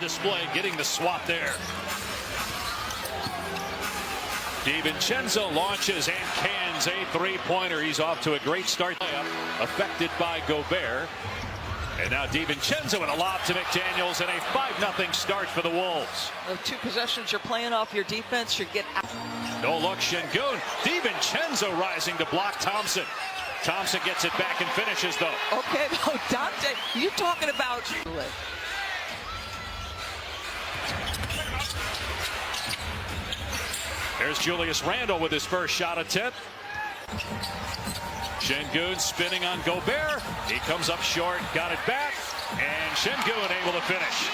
Display getting the swat there. DiVincenzo launches and cans a three-pointer. He's off to a great start. Affected by Gobert. And now DiVincenzo with a lob to McDaniels and a 5-0 start for the Wolves. The two possessions you're playing off your defense should get out. No look, Şengün. DiVincenzo rising to block Thompson. Thompson gets it back and finishes, though. Okay, oh, Dante, you talking about... There's Julius Randle with his first shot attempt. Şengün spinning on Gobert. He comes up short, got it back, and Şengün able to finish.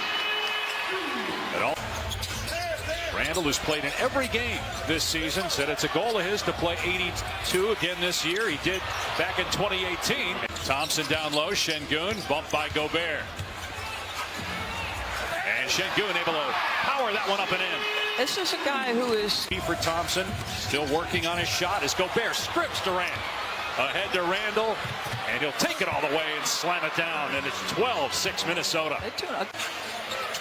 Randle, who's played in every game this season, said it's a goal of his to play 82 again this year. He did back in 2018. Thompson down low, Şengün bumped by Gobert. And Şengün able to power that one up and in. This is a guy who is... For Thompson, still working on his shot as Gobert strips Durant. Ahead to Randle, and he'll take it all the way and slam it down, and it's 12-6 Minnesota.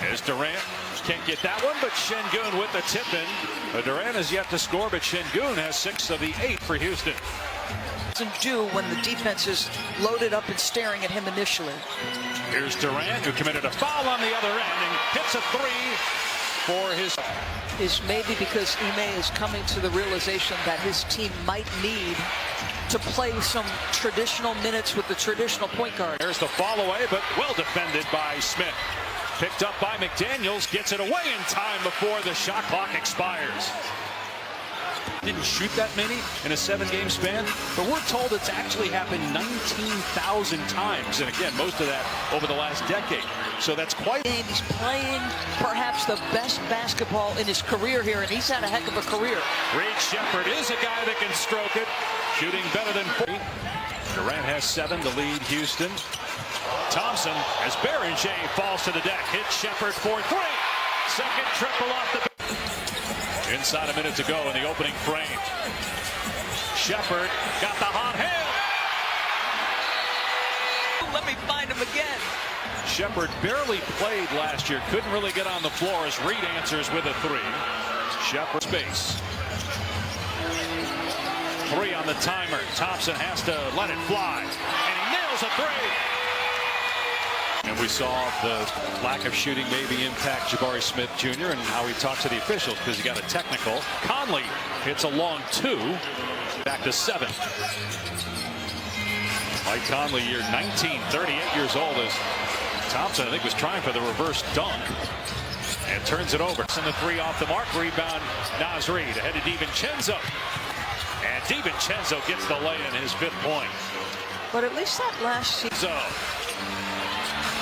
As Durant can't get that one, but Şengün with the tip-in. Durant has yet to score, but Şengün has 6 of the 8 for Houston. Doesn't do when the defense is loaded up and staring at him initially. Here's Durant, who committed a foul on the other end and hits a three for his... Is maybe because Ime is coming to the realization that his team might need to play some traditional minutes with the traditional point guard. There's the fall away, but well defended by Smith. Picked up by McDaniels, gets it away in time before the shot clock expires. Didn't shoot that many in a 7-game span, but we're told it's actually happened 19,000 times, and again, most of that over the last decade. So that's quite... And he's playing perhaps the best basketball in his career here, and he's had a heck of a career. Reed Sheppard is a guy that can stroke it, shooting better than 40. Durant has 7 to lead Houston. Thompson, as Berenger falls to the deck, hits Sheppard for 3. Second triple off the... Inside a minute to go in the opening frame. Sheppard got the hot hand. Let me find him again. Sheppard barely played last year. Couldn't really get on the floor as Reed answers with a 3. Sheppard space. 3 on the timer. Thompson has to let it fly. And he nails a 3. And we saw the lack of shooting maybe impact Jabari Smith Jr. and how he talked to the officials because he got a technical. Conley hits a long 2. Back to 7. Mike Conley, year 19, 38 years old, as Thompson, I think, was trying for the reverse dunk. And turns it over. Send the 3 off the mark. Rebound, Naz Reid ahead to DiVincenzo. And DiVincenzo gets the lay-in, his 5th point. But at least that last season...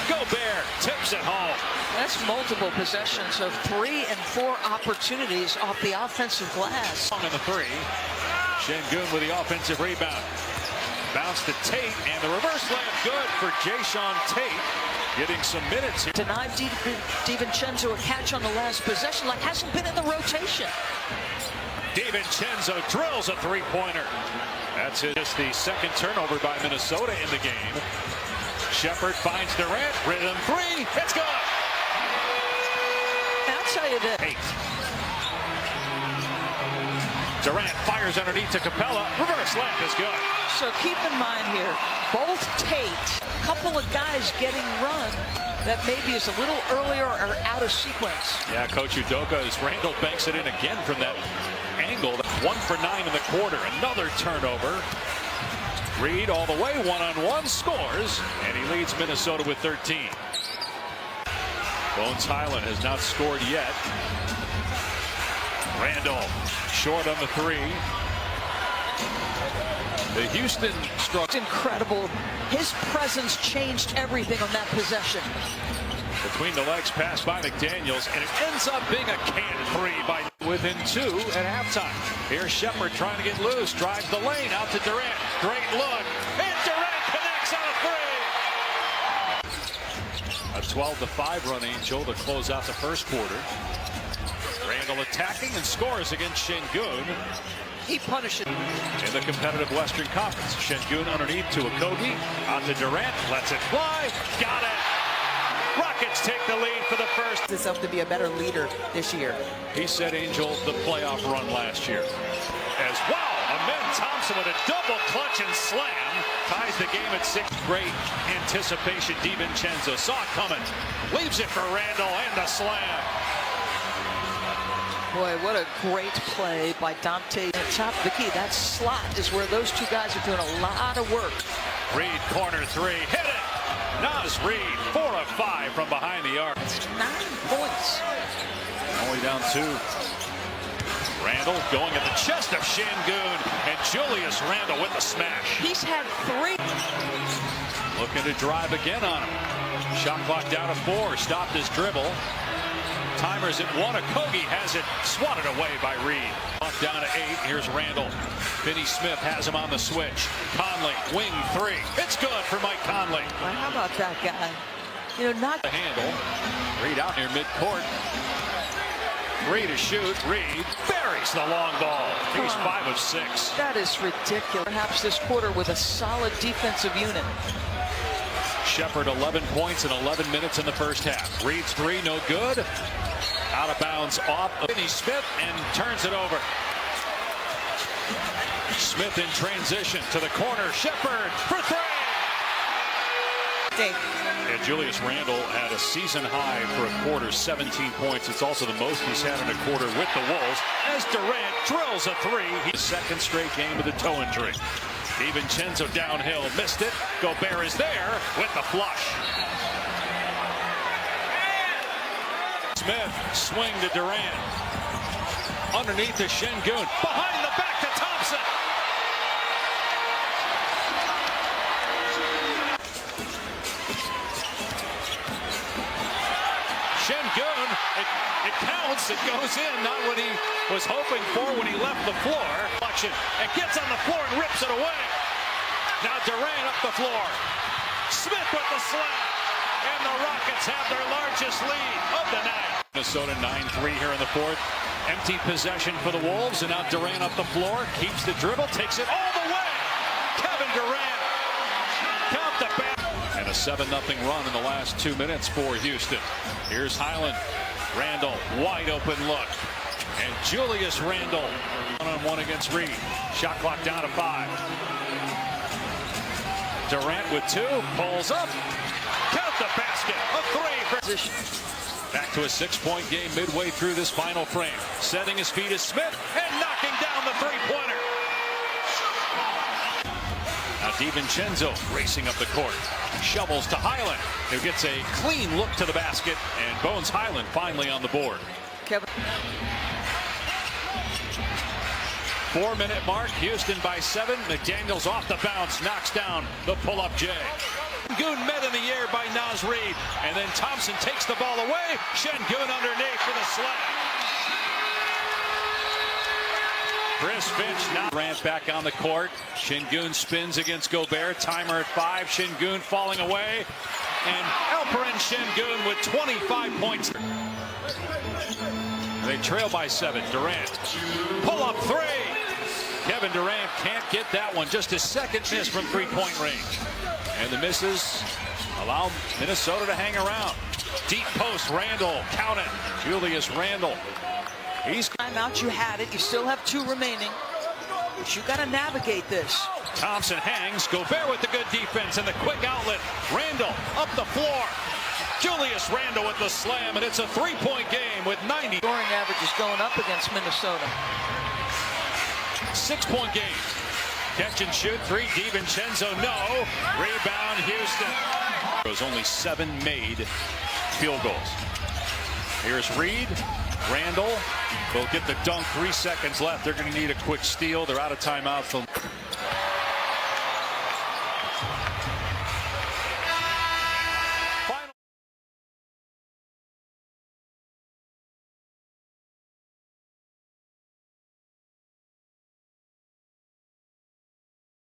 Gobert tips it home. That's multiple possessions of 3 and 4 opportunities off the offensive glass. On the 3. Şengün with the offensive rebound. Bounce to Tate, and the reverse layup good for Jason Tate. Getting some minutes here. Denied DiVincenzo a catch on the last possession, like hasn't been in the rotation. DiVincenzo drills a 3-pointer. That's just the 2nd turnover by Minnesota in the game. Sheppard finds Durant, rhythm 3, it's good. I'll tell you this. 8. Durant fires underneath to Capella, reverse layup is good. So keep in mind here, both Tate, a couple of guys getting run that maybe is a little earlier or out of sequence. Yeah, Coach Udoka, as Randle banks it in again from that angle. 1 for 9 in the quarter, another turnover. Reed all the way, one-on-one, scores, and he leads Minnesota with 13. Bones Highland has not scored yet. Randle short on the 3. The Houston struck. Incredible. His presence changed everything on that possession. Between the legs, pass by McDaniels, and it ends up being a canned 3 by within 2 at halftime. Here's Sheppard trying to get loose, drives the lane out to Durant. Great look, and Durant connects on a 3. A 12-5 run, Angel, to close out the first quarter. Randle attacking and scores against Şengün. He punishes. In the competitive Western Conference, Şengün underneath to Okogie, on to Durant, lets it fly, got it. Rockets Bucks take the lead for the first. Himself to be a better leader this year. He set Angel the playoff run last year. As well, Amen Thompson with a double clutch and slam ties the game at 6. Great anticipation. DiVincenzo saw it coming, leaves it for Randall and the slam. Boy, what a great play by Dante. Top of the key, that slot is where those two guys are doing a lot of work. Reed, corner three, hit it! Naz Reid, 4 of 5 from behind the arc. It's 9 points. Only down 2. Randall going at the chest of Şengün, and Julius Randle with the smash. He's had 3. Looking to drive again on him. Shot clock down to 4, stopped his dribble. Timers at 1. Okogie has it swatted away by Reed. Off down to 8. Here's Randall. Finney Smith has him on the switch. Conley, wing 3. It's good for Mike Conley. Well, how about that guy? You know, not the handle. Reed out near midcourt. 3 to shoot. Reed buries the long ball. He's 5 of 6. That is ridiculous. Perhaps this quarter with a solid defensive unit. Shepherd 11 points in 11 minutes in the first half. Reed's 3, no good. Out of bounds off of Finney Smith and turns it over. Smith in transition to the corner. Shepherd for 3. And Julius Randle had a season high for a quarter, 17 points. It's also the most he's had in a quarter with the Wolves as Durant drills a 3. His second straight game with a toe injury. DiVincenzo downhill, missed it. Gobert is there with the flush. Smith, swing to Durant. Underneath to Şengün. Behind the back to Thompson. Şengün, it counts, it goes in, not what he was hoping for when he left the floor. And gets on the floor and rips it away. Now Durant up the floor. Smith with the slam. And the Rockets have their largest lead of the night. Minnesota 9-3 here in the fourth. Empty possession for the Wolves. And now Durant up the floor. Keeps the dribble. Takes it all the way. Kevin Durant. Count the back. And a 7-0 run in the last 2 minutes for Houston. Here's Highland. Randall. Wide open look. And Julius Randle one-on-one against Reed. Shot clock down to 5. Durant with 2. Pulls up. Count the basket. A 3 for... Back to a 6-point game midway through this final frame. Setting his feet is Smith and knocking down the 3-pointer. Now DiVincenzo racing up the court. Shovels to Highland, who gets a clean look to the basket. And Bones Highland finally on the board. Kevin. 4-minute mark, Houston by 7. McDaniels off the bounce, knocks down the pull-up J. Şengün met in the air by Naz Reid, and then Thompson takes the ball away. Şengün underneath for the slam. Chris Finch now. Durant back on the court. Şengün spins against Gobert. Timer at 5. Şengün falling away, and Alperen Şengün with 25 points. They trail by 7. Durant, pull-up 3. Kevin Durant can't get that one. Just his second miss from 3-point range. And the misses allow Minnesota to hang around. Deep post, Randall, count it. Julius Randle. He's timeout, you had it. You still have 2 remaining. But you got to navigate this. Thompson hangs. Gobert with the good defense and the quick outlet. Randall up the floor. Julius Randle with the slam, and it's a 3-point game with 90. Scoring average is going up against Minnesota. 6-point game. Catch and shoot 3. DiVincenzo, no. Rebound, Houston. There's only 7 made field goals. Here's Reed. Randall will get the dunk. 3 seconds left. They're going to need a quick steal. They're out of timeout.